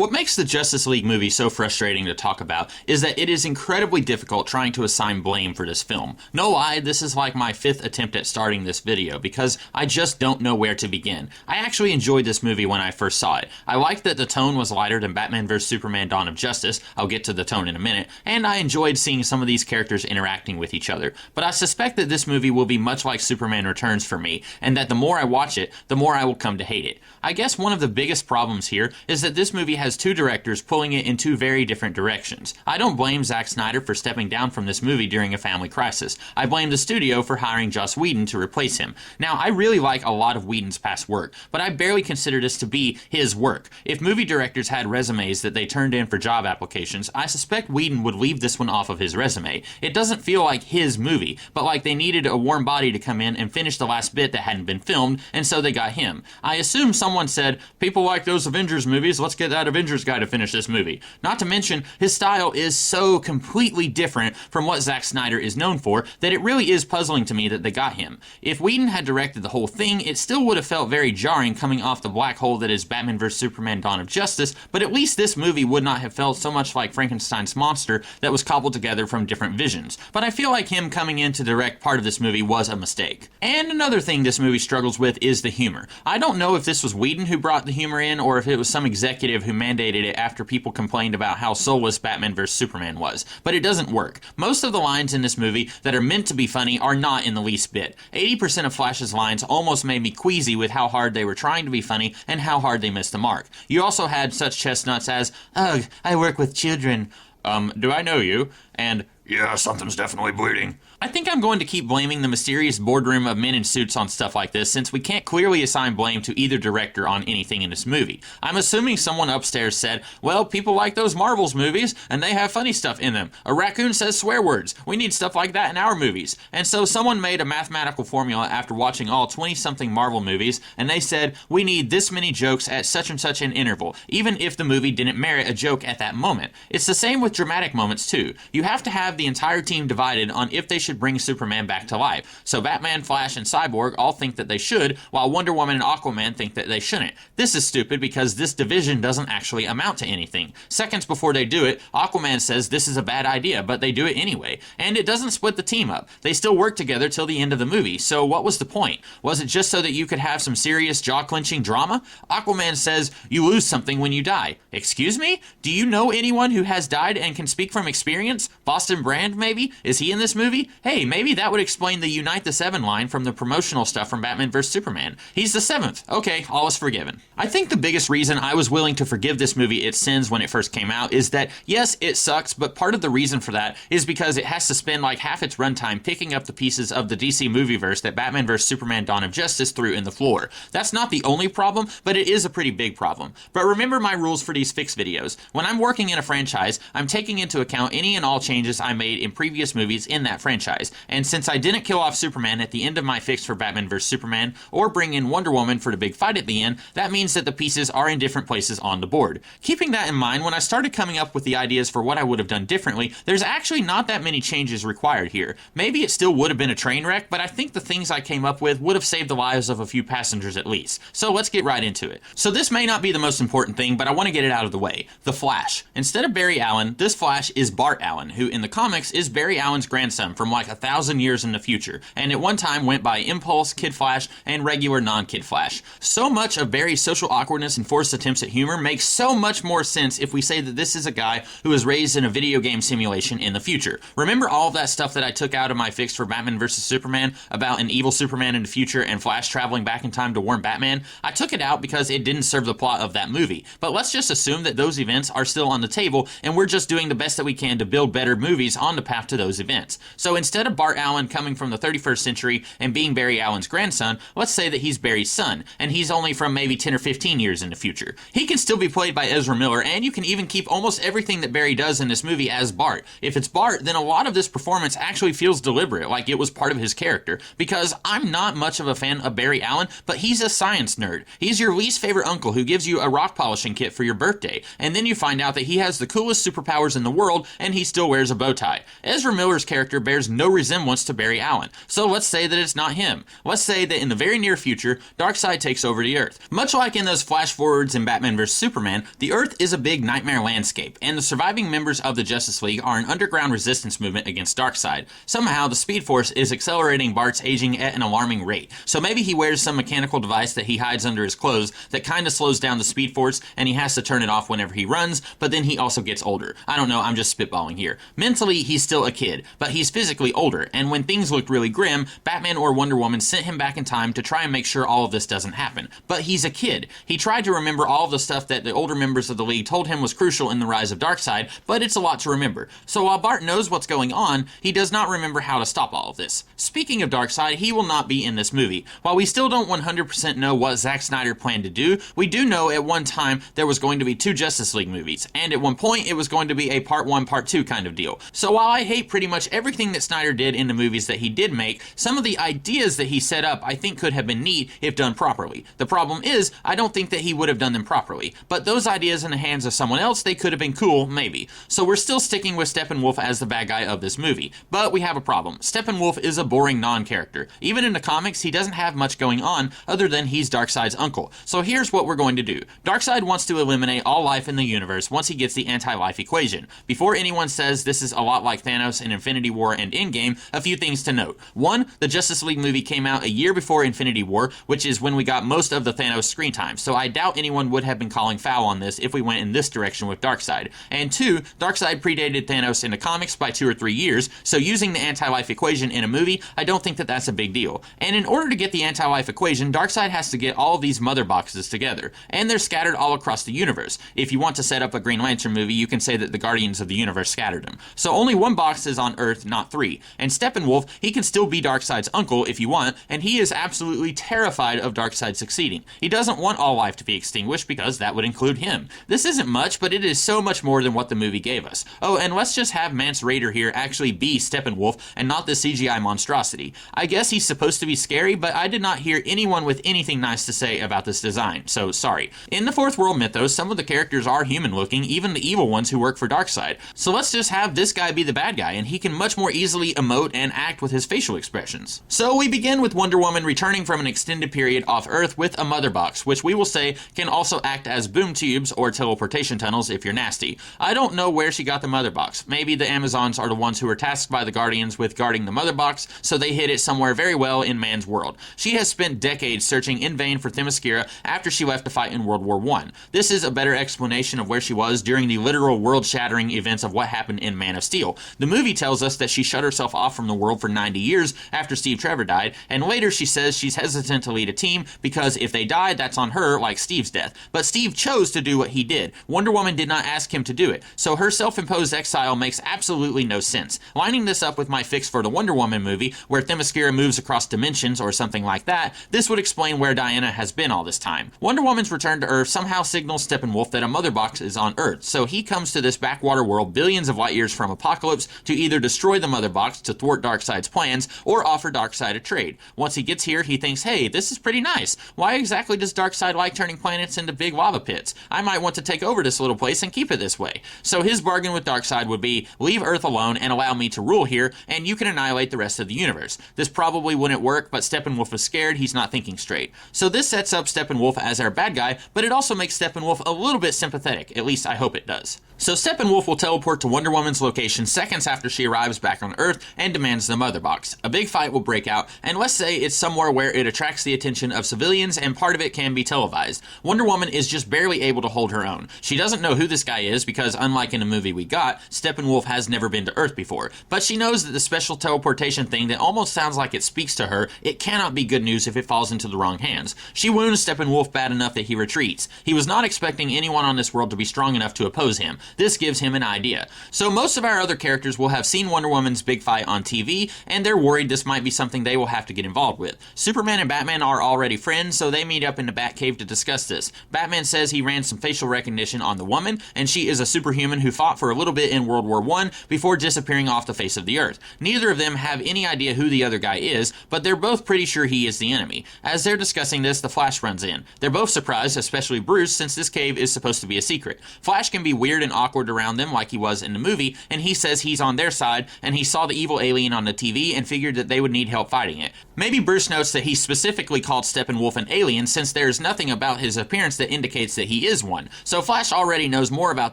What makes the Justice League movie so frustrating to talk about is that it is incredibly difficult trying to assign blame for this film. No lie, this is like my 5th attempt at starting this video because I just don't know where to begin. I actually enjoyed this movie when I first saw it. I liked that the tone was lighter than Batman vs Superman Dawn of Justice, I'll get to the tone in a minute, and I enjoyed seeing some of these characters interacting with each other. But I suspect that this movie will be much like Superman Returns for me, and that the more I watch it, the more I will come to hate it. I guess one of the biggest problems here is that this movie has two directors pulling it in two very different directions. I don't blame Zack Snyder for stepping down from this movie during a family crisis. I blame the studio for hiring Joss Whedon to replace him. Now, I really like a lot of Whedon's past work, but I barely consider this to be his work. If movie directors had resumes that they turned in for job applications, I suspect Whedon would leave this one off of his resume. It doesn't feel like his movie, but like they needed a warm body to come in and finish the last bit that hadn't been filmed, and so they got him. I assume someone said, people like those Avengers movies, let's get that Avengers guy to finish this movie. Not to mention, his style is so completely different from what Zack Snyder is known for that it really is puzzling to me that they got him. If Whedon had directed the whole thing, it still would have felt very jarring coming off the black hole that is Batman vs Superman Dawn of Justice, but at least this movie would not have felt so much like Frankenstein's monster that was cobbled together from different visions. But I feel like him coming in to direct part of this movie was a mistake. And another thing this movie struggles with is the humor. I don't know if this was Whedon who brought the humor in, or if it was some executive who mandated it after people complained about how soulless Batman vs Superman was, but it doesn't work. Most of the lines in this movie that are meant to be funny are not in the least bit. 80% of Flash's lines almost made me queasy with how hard they were trying to be funny and how hard they missed the mark. You also had such chestnuts as, ugh, I work with children. Do I know you? And, yeah, something's definitely bleeding. I think I'm going to keep blaming the mysterious boardroom of men in suits on stuff like this, since we can't clearly assign blame to either director on anything in this movie. I'm assuming someone upstairs said, well, people like those Marvels movies, and they have funny stuff in them. A raccoon says swear words. We need stuff like that in our movies. And so someone made a mathematical formula after watching all 20-something Marvel movies, and they said, we need this many jokes at such and such an interval, even if the movie didn't merit a joke at that moment. It's the same with dramatic moments, too. You have to have the entire team divided on if they should bring Superman back to life. So Batman, Flash, and Cyborg all think that they should, while Wonder Woman and Aquaman think that they shouldn't. This is stupid because this division doesn't actually amount to anything. Seconds before they do it, Aquaman says this is a bad idea, but they do it anyway. And it doesn't split the team up. They still work together till the end of the movie, so what was the point? Was it just so that you could have some serious jaw-clenching drama? Aquaman says, you lose something when you die. Excuse me? Do you know anyone who has died and can speak from experience? Boston Brand, maybe? Is he in this movie? Hey, maybe that would explain the Unite the Seven line from the promotional stuff from Batman vs Superman. He's the seventh. Okay, all is forgiven. I think the biggest reason I was willing to forgive this movie its sins when it first came out is that, yes, it sucks, but part of the reason for that is because it has to spend like half its runtime picking up the pieces of the DC movieverse that Batman vs Superman Dawn of Justice threw in the floor. That's not the only problem, but it is a pretty big problem. But remember my rules for these fix videos. When I'm working in a franchise, I'm taking into account any and all changes I made in previous movies in that franchise. And since I didn't kill off Superman at the end of my fix for Batman vs Superman, or bring in Wonder Woman for the big fight at the end, that means that the pieces are in different places on the board. Keeping that in mind, when I started coming up with the ideas for what I would have done differently, there's actually not that many changes required here. Maybe it still would have been a train wreck, but I think the things I came up with would have saved the lives of a few passengers at least. So let's get right into it. So this may not be the most important thing, but I want to get it out of the way. The Flash. Instead of Barry Allen, this Flash is Bart Allen, who in the comics is Barry Allen's grandson from like 1,000 years in the future, and at one time went by Impulse, Kid Flash, and regular non-Kid Flash. So much of Barry's social awkwardness and forced attempts at humor makes so much more sense if we say that this is a guy who was raised in a video game simulation in the future. Remember all of that stuff that I took out of my fix for Batman vs Superman about an evil Superman in the future and Flash traveling back in time to warn Batman? I took it out because it didn't serve the plot of that movie, but let's just assume that those events are still on the table and we're just doing the best that we can to build better movies on the path to those events. So instead of Bart Allen coming from the 31st century and being Barry Allen's grandson, let's say that he's Barry's son, and he's only from maybe 10 or 15 years in the future. He can still be played by Ezra Miller, and you can even keep almost everything that Barry does in this movie as Bart. If it's Bart, then a lot of this performance actually feels deliberate, like it was part of his character, because I'm not much of a fan of Barry Allen, but he's a science nerd. He's your least favorite uncle who gives you a rock polishing kit for your birthday, and then you find out that he has the coolest superpowers in the world, and he still wears a bow tie. Ezra Miller's character bears no resemblance to Barry Allen. So let's say that it's not him. Let's say that in the very near future, Darkseid takes over the Earth. Much like in those flash forwards in Batman vs. Superman, the Earth is a big nightmare landscape, and the surviving members of the Justice League are an underground resistance movement against Darkseid. Somehow, the Speed Force is accelerating Bart's aging at an alarming rate. So maybe he wears some mechanical device that he hides under his clothes that kind of slows down the Speed Force, and he has to turn it off whenever he runs, but then he also gets older. I don't know, I'm just spitballing here. Mentally, he's still a kid, but he's physically older, and when things looked really grim, Batman or Wonder Woman sent him back in time to try and make sure all of this doesn't happen. But he's a kid. He tried to remember all of the stuff that the older members of the League told him was crucial in the rise of Darkseid, but it's a lot to remember. So while Bart knows what's going on, he does not remember how to stop all of this. Speaking of Darkseid, he will not be in this movie. While we still don't 100% know what Zack Snyder planned to do, we do know at one time there was going to be 2 Justice League movies, and at one point it was going to be a part 1, part 2 kind of deal. So while I hate pretty much everything that Snyder did in the movies that he did make, some of the ideas that he set up I think could have been neat if done properly. The problem is, I don't think that he would have done them properly. But those ideas in the hands of someone else, they could have been cool, maybe. So we're still sticking with Steppenwolf as the bad guy of this movie. But we have a problem. Steppenwolf is a boring non-character. Even in the comics, he doesn't have much going on other than he's Darkseid's uncle. So here's what we're going to do. Darkseid wants to eliminate all life in the universe once he gets the anti-life equation. Before anyone says this is a lot like Thanos in Infinity War and Endgame, a few things to note. 1, the Justice League movie came out a year before Infinity War, which is when we got most of the Thanos screen time, so I doubt anyone would have been calling foul on this if we went in this direction with Darkseid. And 2, Darkseid predated Thanos in the comics by 2 or 3 years, so using the anti-life equation in a movie, I don't think that that's a big deal. And in order to get the anti-life equation, Darkseid has to get all of these mother boxes together, and they're scattered all across the universe. If you want to set up a Green Lantern movie, you can say that the Guardians of the Universe scattered them. So only 1 box is on Earth, not 3. And Steppenwolf, he can still be Darkseid's uncle if you want, and he is absolutely terrified of Darkseid succeeding. He doesn't want all life to be extinguished because that would include him. This isn't much, but it is so much more than what the movie gave us. Oh, and let's just have Mance Rayder here actually be Steppenwolf and not the CGI monstrosity. I guess he's supposed to be scary, but I did not hear anyone with anything nice to say about this design, so sorry. In the Fourth World mythos, some of the characters are human-looking, even the evil ones who work for Darkseid. So let's just have this guy be the bad guy, and he can much more easily emote and act with his facial expressions. So we begin with Wonder Woman returning from an extended period off Earth with a mother box, which we will say can also act as boom tubes or teleportation tunnels if you're nasty. I don't know where she got the mother box. Maybe the Amazons are the ones who were tasked by the Guardians with guarding the mother box, so they hid it somewhere very well in man's world. She has spent decades searching in vain for Themyscira after she left to fight in World War I. This is a better explanation of where she was during the literal world-shattering events of what happened in Man of Steel. The movie tells us that she shut herself off from the world for 90 years after Steve Trevor died, and later she says she's hesitant to lead a team because if they die, that's on her, like Steve's death. But Steve chose to do what he did. Wonder Woman did not ask him to do it, so her self-imposed exile makes absolutely no sense. Lining this up with my fix for the Wonder Woman movie, where Themyscira moves across dimensions or something like that, this would explain where Diana has been all this time. Wonder Woman's return to Earth somehow signals Steppenwolf that a mother box is on Earth, so he comes to this backwater world billions of light years from Apocalypse to either destroy the mother box to thwart Darkseid's plans or offer Darkseid a trade. Once he gets here, he thinks, hey, this is pretty nice. Why exactly does Darkseid like turning planets into big lava pits? I might want to take over this little place and keep it this way. So his bargain with Darkseid would be, leave Earth alone and allow me to rule here, and you can annihilate the rest of the universe. This probably wouldn't work, but Steppenwolf is scared, he's not thinking straight. So this sets up Steppenwolf as our bad guy, but it also makes Steppenwolf a little bit sympathetic, at least I hope it does. So Steppenwolf will teleport to Wonder Woman's location seconds after she arrives back on Earth and demands the mother box. A big fight will break out, and let's say it's somewhere where it attracts the attention of civilians and part of it can be televised. Wonder Woman is just barely able to hold her own. She doesn't know who this guy is because, unlike in the movie we got, Steppenwolf has never been to Earth before. But she knows that the special teleportation thing that almost sounds like it speaks to her, it cannot be good news if it falls into the wrong hands. She wounds Steppenwolf bad enough that he retreats. He was not expecting anyone on this world to be strong enough to oppose him. This gives him an idea. So most of our other characters will have seen Wonder Woman's big fight on TV, and they're worried this might be something they will have to get involved with. Superman and Batman are already friends, so they meet up in the Batcave to discuss this. Batman says he ran some facial recognition on the woman, and she is a superhuman who fought for a little bit in World War I before disappearing off the face of the Earth. Neither of them have any idea who the other guy is, but they're both pretty sure he is the enemy. As they're discussing this, the Flash runs in. They're both surprised, especially Bruce, since this cave is supposed to be a secret. Flash can be weird and awkward around them like he was in the movie, and he says he's on their side, and he saw saw the evil alien on the TV and figured that they would need help fighting it. Maybe Bruce notes that he specifically called Steppenwolf an alien since there is nothing about his appearance that indicates that he is one. So Flash already knows more about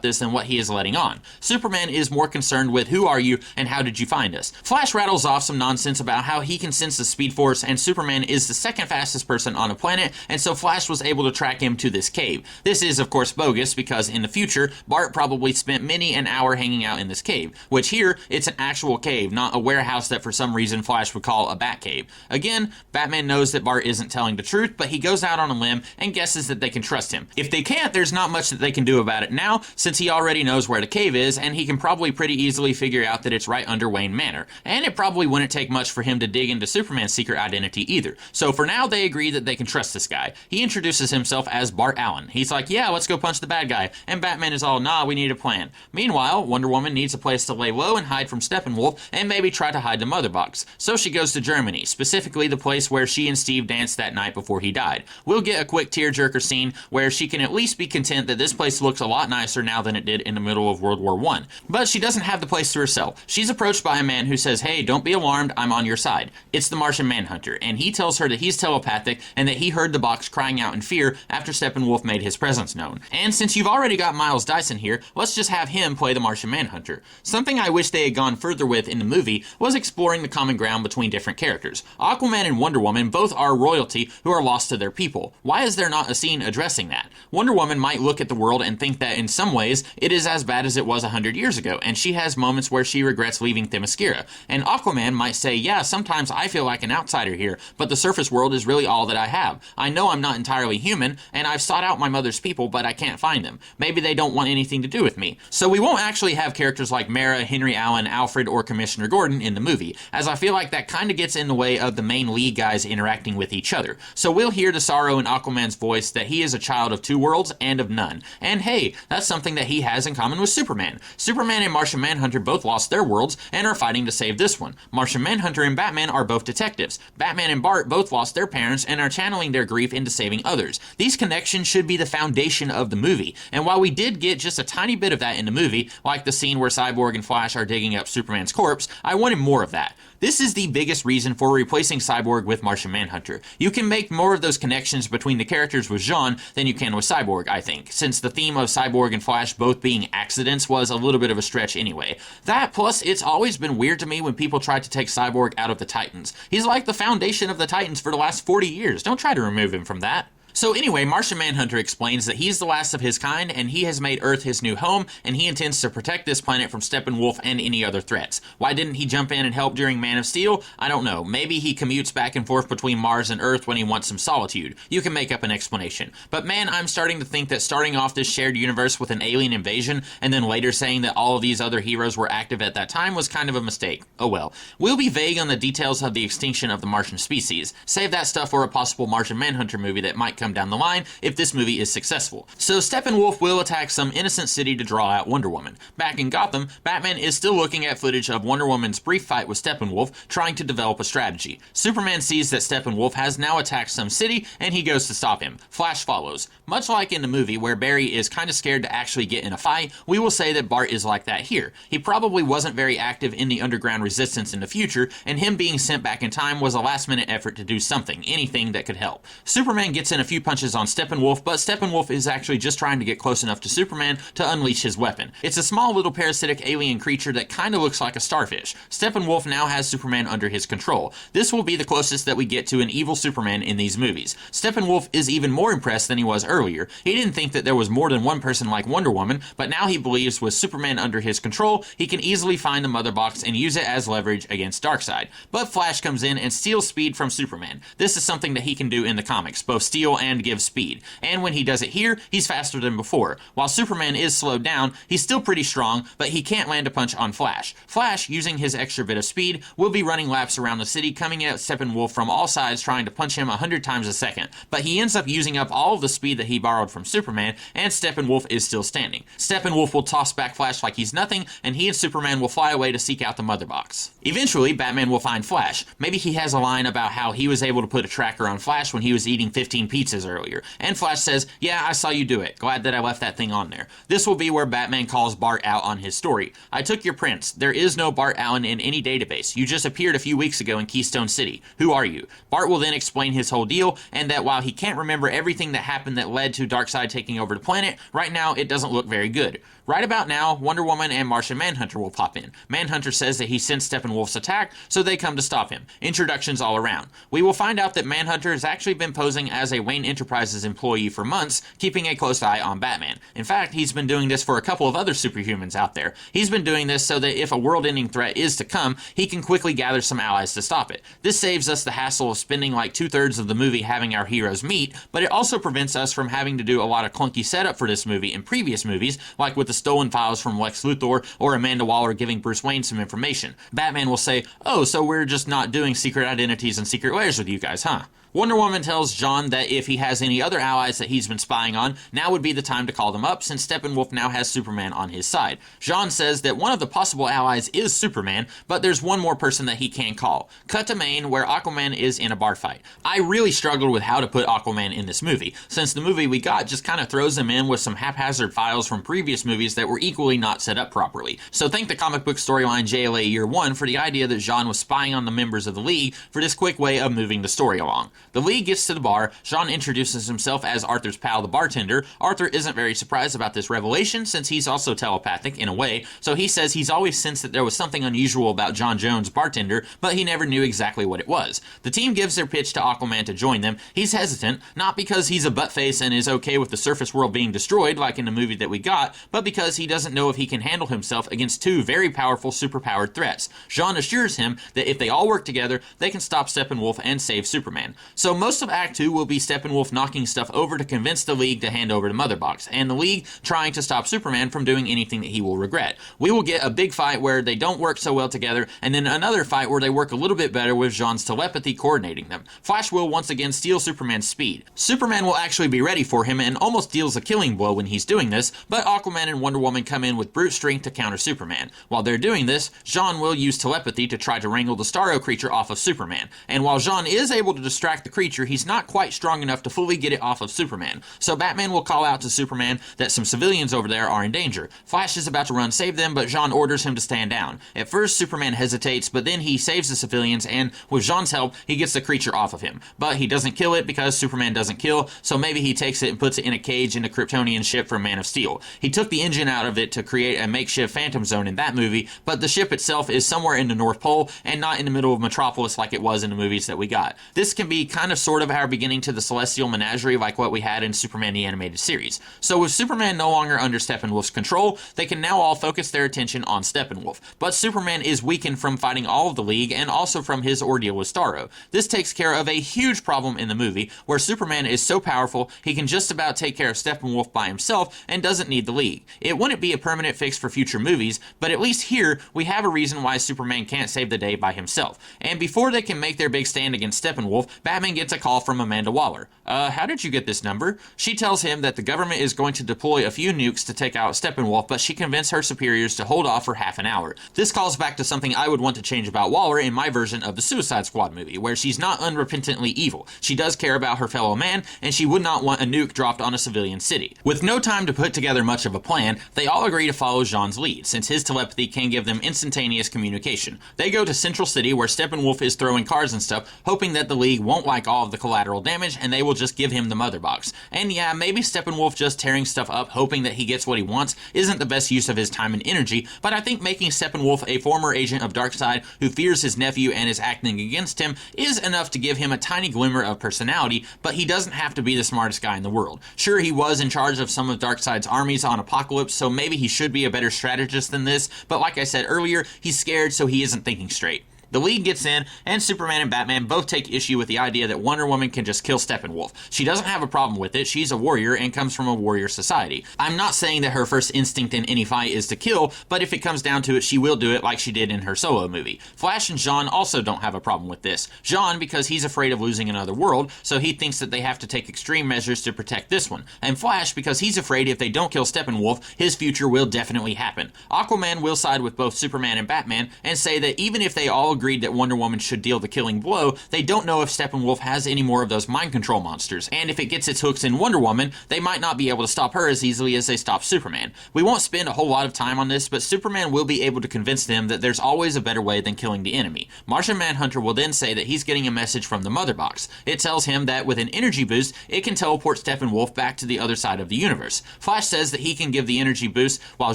this than what he is letting on. Superman is more concerned with who are you and how did you find us. Flash rattles off some nonsense about how he can sense the Speed Force and Superman is the second fastest person on a planet, and so Flash was able to track him to this cave. This is of course bogus because in the future Bart probably spent many an hour hanging out in this cave, which here it's an actual cave, not a warehouse that for some reason Flash would call a bat cave. Again, Batman knows that Bart isn't telling the truth, but he goes out on a limb and guesses that they can trust him. If they can't, there's not much that they can do about it now, since he already knows where the cave is, and he can probably pretty easily figure out that it's right under Wayne Manor. And it probably wouldn't take much for him to dig into Superman's secret identity either. So for now, they agree that they can trust this guy. He introduces himself as Bart Allen. He's like, yeah, let's go punch the bad guy. And Batman is all, nah, we need a plan. Meanwhile, Wonder Woman needs a place to lay low and hide from Steppenwolf, and maybe try to hide the Mother Box. So she goes to Germany, specifically the place where she and Steve danced that night before he died. We'll get a quick tearjerker scene where she can at least be content that this place looks a lot nicer now than it did in the middle of World War I. But she doesn't have the place to herself. She's approached by a man who says, hey, don't be alarmed, I'm on your side. It's the Martian Manhunter, and he tells her that he's telepathic and that he heard the box crying out in fear after Steppenwolf made his presence known. And since you've already got Miles Dyson here, let's just have him play the Martian Manhunter. Something I wish they had gone further with in the movie was exploring the common ground between different characters. Aquaman and Wonder Woman both are royalty who are lost to their people. Why is there not a scene addressing that? Wonder Woman might look at the world and think that in some ways it is as bad as it was 100 years ago, and she has moments where she regrets leaving Themyscira. And Aquaman might say, yeah, sometimes I feel like an outsider here, but the surface world is really all that I have. I know I'm not entirely human, and I've sought out my mother's people, but I can't find them. Maybe they don't want anything to do with me. So we won't actually have characters like Mara, Henry Allen, Alfred, or Commissioner Gordon in the movie, as I feel like that kind of gets in the way of the main lead guys interacting with each other. So we'll hear the sorrow in Aquaman's voice that he is a child of two worlds and of none. And hey, that's something that he has in common with Superman. Superman and Martian Manhunter both lost their worlds and are fighting to save this one. Martian Manhunter and Batman are both detectives. Batman and Bart both lost their parents and are channeling their grief into saving others. These connections should be the foundation of the movie. And while we did get just a tiny bit of that in the movie, like the scene where Cyborg and Flash are digging up Superman's corpse, I wanted more of that. This is the biggest reason for replacing Cyborg with Martian Manhunter. You can make more of those connections between the characters with Jean than you can with Cyborg, I think, since the theme of Cyborg and Flash both being accidents was a little bit of a stretch anyway. That, plus, it's always been weird to me when people try to take Cyborg out of the Titans. He's like the foundation of the Titans for the last 40 years. Don't try to remove him from that. So anyway, Martian Manhunter explains that he's the last of his kind, and he has made Earth his new home, and he intends to protect this planet from Steppenwolf and any other threats. Why didn't he jump in and help during Man of Steel? I don't know. Maybe he commutes back and forth between Mars and Earth when he wants some solitude. You can make up an explanation. But man, I'm starting to think that starting off this shared universe with an alien invasion, and then later saying that all of these other heroes were active at that time was kind of a mistake. Oh well. We'll be vague on the details of the extinction of the Martian species. Save that stuff for a possible Martian Manhunter movie that might come down the line if this movie is successful. So Steppenwolf will attack some innocent city to draw out Wonder Woman. Back in Gotham, Batman is still looking at footage of Wonder Woman's brief fight with Steppenwolf, trying to develop a strategy. Superman sees that Steppenwolf has now attacked some city, and he goes to stop him. Flash follows. Much like in the movie where Barry is kind of scared to actually get in a fight, we will say that Bart is like that here. He probably wasn't very active in the underground resistance in the future, and him being sent back in time was a last-minute effort to do something, anything that could help. Superman gets in a few punches on Steppenwolf, but Steppenwolf is actually just trying to get close enough to Superman to unleash his weapon. It's a small little parasitic alien creature that kind of looks like a starfish. Steppenwolf now has Superman under his control. This will be the closest that we get to an evil Superman in these movies. Steppenwolf is even more impressed than he was earlier. He didn't think that there was more than one person like Wonder Woman, but now he believes with Superman under his control, he can easily find the Mother Box and use it as leverage against Darkseid. But Flash comes in and steals speed from Superman. This is something that he can do in the comics, both steal and give speed. And when he does it here, he's faster than before. While Superman is slowed down, he's still pretty strong, but he can't land a punch on Flash. Flash, using his extra bit of speed, will be running laps around the city, coming at Steppenwolf from all sides trying to punch him 100 times a second. But he ends up using up all of the speed that he borrowed from Superman, and Steppenwolf is still standing. Steppenwolf will toss back Flash like he's nothing, and he and Superman will fly away to seek out the Mother Box. Eventually, Batman will find Flash. Maybe he has a line about how he was able to put a tracker on Flash when he was eating 15 pizzas pizzas earlier. And Flash says, yeah, I saw you do it. Glad that I left that thing on there. This will be where Batman calls Bart out on his story. I took your prints. There is no Bart Allen in any database. You just appeared a few weeks ago in Keystone City. Who are you? Bart will then explain his whole deal, and that while he can't remember everything that happened that led to Darkseid taking over the planet, right now it doesn't look very good. Right about now, Wonder Woman and Martian Manhunter will pop in. Manhunter says that he sensed Steppenwolf's attack, so they come to stop him. Introductions all around. We will find out that Manhunter has actually been posing as a Wayne Enterprises employee for months, keeping a close eye on Batman. In fact, he's been doing this for a couple of other superhumans out there. He's been doing this so that if a world-ending threat is to come, he can quickly gather some allies to stop it. This saves us the hassle of spending like 2/3 of the movie having our heroes meet, but it also prevents us from having to do a lot of clunky setup for this movie in previous movies, like with the stolen files from Lex Luthor or Amanda Waller giving Bruce Wayne some information. Batman will say, oh, so we're just not doing secret identities and secret layers with you guys, huh? Wonder Woman tells John that if he has any other allies that he's been spying on, now would be the time to call them up, since Steppenwolf now has Superman on his side. John says that one of the possible allies is Superman, but there's one more person that he can call. Cut to Maine, where Aquaman is in a bar fight. I really struggled with how to put Aquaman in this movie, since the movie we got just kind of throws him in with some haphazard files from previous movies that were equally not set up properly. So thank the comic book storyline JLA Year 1 for the idea that John was spying on the members of the League for this quick way of moving the story along. The League gets to the bar. John introduces himself as Arthur's pal, the bartender. Arthur isn't very surprised about this revelation, since he's also telepathic in a way, so he says he's always sensed that there was something unusual about John Jones, bartender, but he never knew exactly what it was. The team gives their pitch to Aquaman to join them. He's hesitant, not because he's a buttface and is okay with the surface world being destroyed like in the movie that we got, but because he doesn't know if he can handle himself against two very powerful superpowered threats. John assures him that if they all work together, they can stop Steppenwolf and save Superman. So most of Act 2 will be Steppenwolf knocking stuff over to convince the League to hand over the Mother Box, and the League trying to stop Superman from doing anything that he will regret. We will get a big fight where they don't work so well together, and then another fight where they work a little bit better with Jean's telepathy coordinating them. Flash will once again steal Superman's speed. Superman will actually be ready for him and almost deals a killing blow when he's doing this, but Aquaman and Wonder Woman come in with brute strength to counter Superman. While they're doing this, Jean will use telepathy to try to wrangle the Starro creature off of Superman, and while Jean is able to distract the creature, he's not quite strong enough to fully get it off of Superman. So Batman will call out to Superman that some civilians over there are in danger. Flash is about to run save them, but Jean orders him to stand down. At first, Superman hesitates, but then he saves the civilians, and with Jean's help, he gets the creature off of him. But he doesn't kill it because Superman doesn't kill, so maybe he takes it and puts it in a cage in a Kryptonian ship from Man of Steel. He took the engine out of it to create a makeshift Phantom Zone in that movie, but the ship itself is somewhere in the North Pole and not in the middle of Metropolis like it was in the movies that we got. This can be kind of sort of our beginning to the Celestial Menagerie like what we had in Superman the Animated Series. So with Superman no longer under Steppenwolf's control, they can now all focus their attention on Steppenwolf. But Superman is weakened from fighting all of the League and also from his ordeal with Starro. This takes care of a huge problem in the movie where Superman is so powerful he can just about take care of Steppenwolf by himself and doesn't need the League. It wouldn't be a permanent fix for future movies, but at least here we have a reason why Superman can't save the day by himself. And before they can make their big stand against Steppenwolf, Batman gets a call from Amanda Waller. How did you get this number? She tells him that the government is going to deploy a few nukes to take out Steppenwolf, but she convinced her superiors to hold off for half an hour. This calls back to something I would want to change about Waller in my version of the Suicide Squad movie, where she's not unrepentantly evil. She does care about her fellow man, and she would not want a nuke dropped on a civilian city. With no time to put together much of a plan, they all agree to follow Jean's lead, since his telepathy can give them instantaneous communication. They go to Central City, where Steppenwolf is throwing cars and stuff, hoping that the League won't like all of the collateral damage, and they will just give him the Mother Box. And yeah, maybe Steppenwolf just tearing stuff up, hoping that he gets what he wants, isn't the best use of his time and energy, but I think making Steppenwolf a former agent of Darkseid who fears his nephew and is acting against him is enough to give him a tiny glimmer of personality, but he doesn't have to be the smartest guy in the world. Sure, he was in charge of some of Darkseid's armies on Apokolips, so maybe he should be a better strategist than this, but like I said earlier, he's scared, so he isn't thinking straight. The League gets in, and Superman and Batman both take issue with the idea that Wonder Woman can just kill Steppenwolf. She doesn't have a problem with it, she's a warrior and comes from a warrior society. I'm not saying that her first instinct in any fight is to kill, but if it comes down to it, she will do it like she did in her Solo movie. Flash and Jean also don't have a problem with this. Jean, because he's afraid of losing another world, so he thinks that they have to take extreme measures to protect this one. And Flash, because he's afraid if they don't kill Steppenwolf, his future will definitely happen. Aquaman will side with both Superman and Batman, and say that even if they all agreed that Wonder Woman should deal the killing blow, they don't know if Steppenwolf has any more of those mind control monsters, and if it gets its hooks in Wonder Woman, they might not be able to stop her as easily as they stop Superman. We won't spend a whole lot of time on this, but Superman will be able to convince them that there's always a better way than killing the enemy. Martian Manhunter will then say that he's getting a message from the Mother Box. It tells him that with an energy boost, it can teleport Steppenwolf back to the other side of the universe. Flash says that he can give the energy boost, while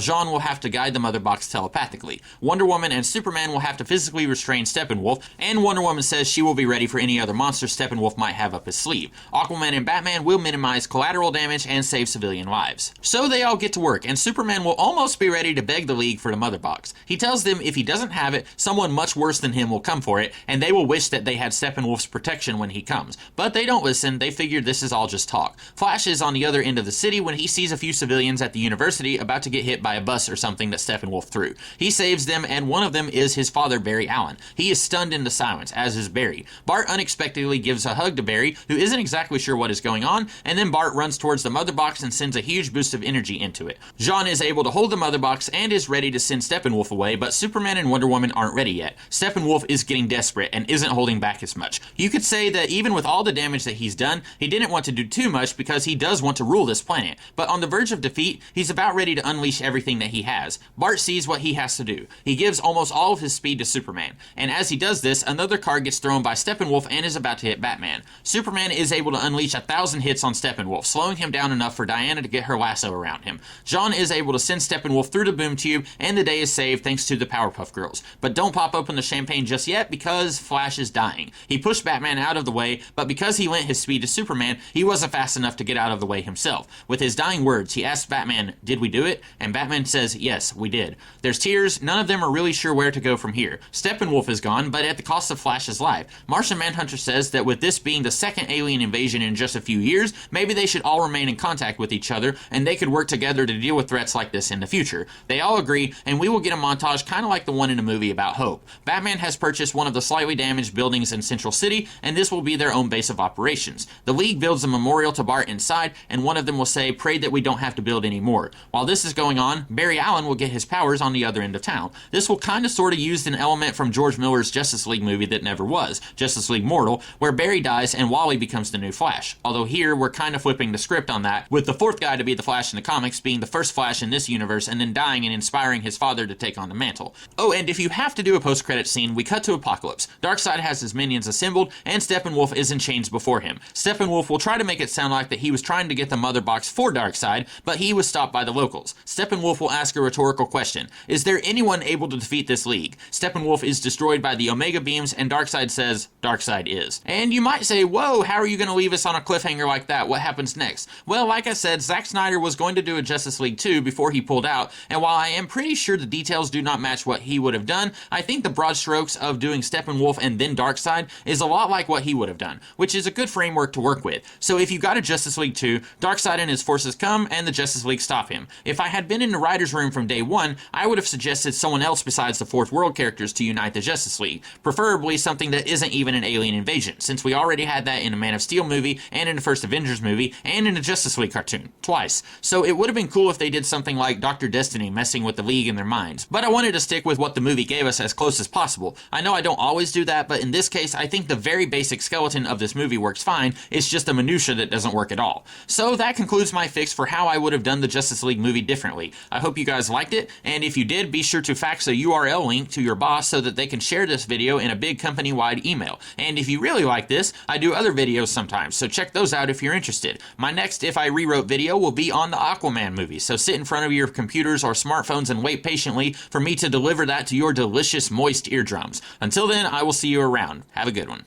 Jean will have to guide the Mother Box telepathically. Wonder Woman and Superman will have to physically restrain Steppenwolf, and Wonder Woman says she will be ready for any other monster Steppenwolf might have up his sleeve. Aquaman and Batman will minimize collateral damage and save civilian lives. So they all get to work, and Superman will almost be ready to beg the League for the Mother Box. He tells them if he doesn't have it, someone much worse than him will come for it, and they will wish that they had Steppenwolf's protection when he comes. But they don't listen, they figure this is all just talk. Flash is on the other end of the city when he sees a few civilians at the university about to get hit by a bus or something that Steppenwolf threw. He saves them, and one of them is his father, Barry Allen. He is stunned into silence, as is Barry. Bart unexpectedly gives a hug to Barry, who isn't exactly sure what is going on, and then Bart runs towards the Mother Box and sends a huge boost of energy into it. Jean is able to hold the Mother Box and is ready to send Steppenwolf away, but Superman and Wonder Woman aren't ready yet. Steppenwolf is getting desperate and isn't holding back as much. You could say that even with all the damage that he's done, he didn't want to do too much because he does want to rule this planet, but on the verge of defeat, he's about ready to unleash everything that he has. Bart sees what he has to do. He gives almost all of his speed to Superman, and as he does this, another car gets thrown by Steppenwolf and is about to hit Batman. Superman is able to unleash 1,000 hits on Steppenwolf, slowing him down enough for Diana to get her lasso around him. Jean is able to send Steppenwolf through the boom tube, and the day is saved thanks to the Powerpuff Girls. But don't pop open the champagne just yet because Flash is dying. He pushed Batman out of the way, but because he lent his speed to Superman, he wasn't fast enough to get out of the way himself. With his dying words, he asks Batman, "Did we do it?" And Batman says, "Yes, we did." There's tears, none of them are really sure where to go from here. Steppenwolf is gone, but at the cost of Flash's life. Martian Manhunter says that with this being the second alien invasion in just a few years, maybe they should all remain in contact with each other, and they could work together to deal with threats like this in the future. They all agree, and we will get a montage kind of like the one in a movie about Hope. Batman has purchased one of the slightly damaged buildings in Central City, and this will be their own base of operations. The League builds a memorial to Bart inside, and one of them will say, "Pray that we don't have to build any more." While this is going on, Barry Allen will get his powers on the other end of town. This will kind of sort of use an element from George Miller's Justice League movie that never was, Justice League Mortal, where Barry dies and Wally becomes the new Flash. Although here, we're kind of flipping the script on that, with the fourth guy to be the Flash in the comics being the first Flash in this universe and then dying and inspiring his father to take on the mantle. Oh, and if you have to do a post-credit scene, we cut to Apocalypse. Darkseid has his minions assembled, and Steppenwolf is in chains before him. Steppenwolf will try to make it sound like that he was trying to get the Mother Box for Darkseid, but he was stopped by the locals. Steppenwolf will ask a rhetorical question. Is there anyone able to defeat this League? Steppenwolf is destroyed by the Omega Beams, and Darkseid says, Darkseid is. And you might say, whoa, how are you going to leave us on a cliffhanger like that? What happens next? Well, like I said, Zack Snyder was going to do a Justice League 2 before he pulled out, and while I am pretty sure the details do not match what he would have done, I think the broad strokes of doing Steppenwolf and then Darkseid is a lot like what he would have done, which is a good framework to work with. So if you got a Justice League 2, Darkseid and his forces come, and the Justice League stop him. If I had been in the writer's room from day one, I would have suggested someone else besides the Fourth World characters to unite the Justice League, preferably something that isn't even an alien invasion, since we already had that in a Man of Steel movie, and in the first Avengers movie, and in a Justice League cartoon, twice. So it would have been cool if they did something like Dr. Destiny messing with the League in their minds, but I wanted to stick with what the movie gave us as close as possible. I know I don't always do that, but in this case, I think the very basic skeleton of this movie works fine, it's just the minutia that doesn't work at all. So that concludes my fix for how I would have done the Justice League movie differently. I hope you guys liked it, and if you did, be sure to fax a URL link to your boss so that they can share this video in a big company-wide email. And if you really like this, I do other videos sometimes, so check those out if you're interested. My next If I Rewrote video will be on the Aquaman movie, so sit in front of your computers or smartphones and wait patiently for me to deliver that to your delicious, moist eardrums. Until then, I will see you around. Have a good one.